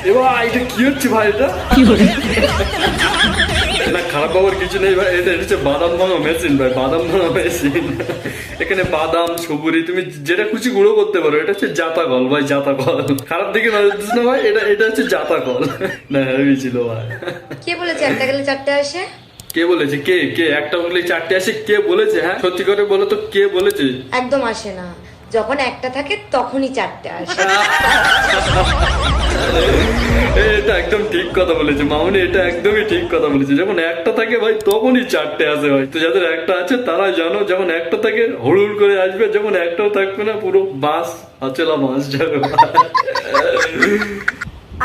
এবার এটা কি হচ্ছে ভাই? এটা না খারাপ বাবার কিছু নেই ভাই, এটা হচ্ছে বাদাম ভাঙা মেশিন ভাই, বাদাম ভাঙা মেশিন। এখানে বাদাম সুপুরি তুমি যেটা খুশি গুঁড়ো করতে পারো। এটা হচ্ছে জাতা কল ভাই, জাতা কল। খারাপ দিকে নজর দিস না ভাই, এটা হচ্ছে জাতা কল। না হেভি ছিল ভাই। কে বলেছে একটা গেলে চারটে আসে? কে বলেছে? কে কে একটা বলে চারটে আসে? কে বলেছে? হ্যাঁ সত্যি করে বলো তো, কে বলেছে? একদম আসে না, যখন একটা থাকে তখনই চারটে আসে। এটা একদম ঠিক কথা বলেছে মামুনি, এটা একদমই ঠিক কথা বলেছে। যখন একটা থাকে ভাই তখনই চারটে আসে ভাই। তো যাদের একটা আছে তারা জানো, যখন একটা থাকে হুড় করে আসবে, যখন একটাও থাকবে না পুরো বাস আচলা মাস যাবে।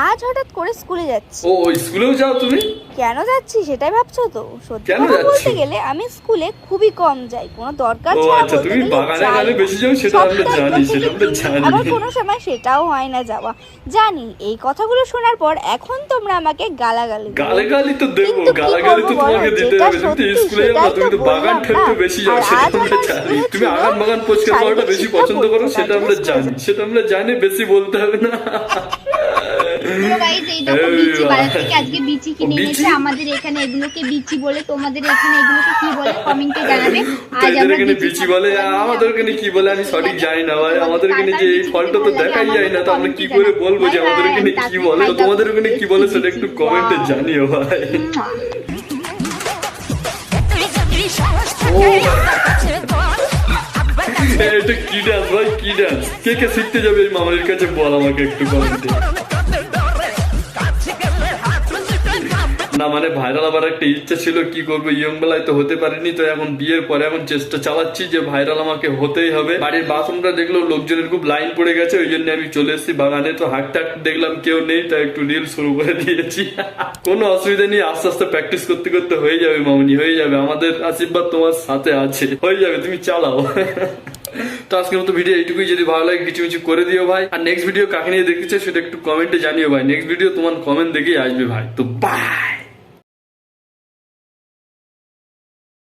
আজ হঠাৎ করে স্কুলে যাচ্ছি। ও স্কুলেও যাও তুমি? কেন যাচ্ছি সেটাই ভাবছো তো? সত্যি কেন কথা যাচ্ছো? বলতে গেলে আমি স্কুলে খুবই কম যাই, কোনো দরকার ও ছাড়া আচ্ছা, বলতে তুমি গেলে বাগানে যাই গানে না। বেশি যাও, সেটা আমরা সপ্তাহে জানি, দু সেটা থেকে আমরা তিন দিন, জানি। আবার কোনো সময় সেটাও হয় না যাওয়া। জানি এই কথাগুলো শোনার পর এখন তোমরা আমাকে গালাগালি দিবে। গালাগালি তো দেবো, কিন্তু কি গালাগালি তো করবো তোমাকে বলো? দিতে যেটা হবে। তুমি তো সত্যি স্কুলে যাও না, সেটাই তুমি তো তো বাগান বললাম ঠেলতে না। বেশি যাও, আর সেটা আজ আমরা আমার জানি। স্কুলে তুমি ছিল আগান বাগান পরিষ্কার করাটা শারীরিক বেশি শিক্ষা পছন্দ করো, পরীক্ষা, সেটা তার আমরা জন্য জানি, সেটা আমরা জানি, বেশি বলতে হবে না। তো গাইস এই দেখো এই বিচি বাজার বাবা। থেকে আজকে বিচি কিনে বিচি? এনেছে। আমাদের এখানে এগুলোকে বিচি বলে, তোমাদের এখানে এগুলোকে কি বলে কমেন্টে জানাবে। আজ এদের আমরা এখানে বিচি বিচি বলে, আমাদের এখানে কি বলে আমি সঠিক জানি না ভাই। আমাদের এখানে যে এই ফলটা তো দেখাই যায় না, তো আমরা কি করে বলবো যে আমাদের এখানে কি বলে? তো তোমাদের ওখানে কি বলে সেটা একটু কমেন্টে জানিও ভাই। এটা কি ডান্স ভাই, কি ডান্স? কে কে শিখতে যাবে এই মামার কাছে বল আমাকে একটু কমেন্টে। না মানে ভাইরাল আবার একটা ইচ্ছা ছিল, কি করবো ইয়ং বেলায় তো হতে পারিনি, তো এখন বিয়ের পরে এখন চেষ্টা চালাচ্ছি যে ভাইরাল আমাকে হতেই হবে। বাড়ির বাথরুমটা দেখলো লোকজনের খুব লাইন পড়ে গেছে, ওই জন্য আমি চলে এসেছি বাগানে। তো হাঁটতে হাঁটতে দেখলাম কেউ নেই, তাই একটু রিল শুরু করে দিয়েছি। কোনো অসুবিধা নেই, আস্তে আস্তে প্র্যাকটিস করতে করতে হয়ে যাবে মামুনি, হয়ে যাবে। আমাদের আশীর্বাদ তোমার সাথে আছে, হয়ে যাবে, তুমি চালাও। তো আজকের মতো ভিডিও এইটুকুই। যদি ভালো লাগে কিছু কিছু করে দিও ভাই। আর নেক্সট ভিডিও কাকে নিয়ে দেখতে চাই সেটা একটু কমেন্টে জানিও ভাই। নেক্সট ভিডিও তোমার কমেন্ট দেখেই আসবে ভাই। তো বাই।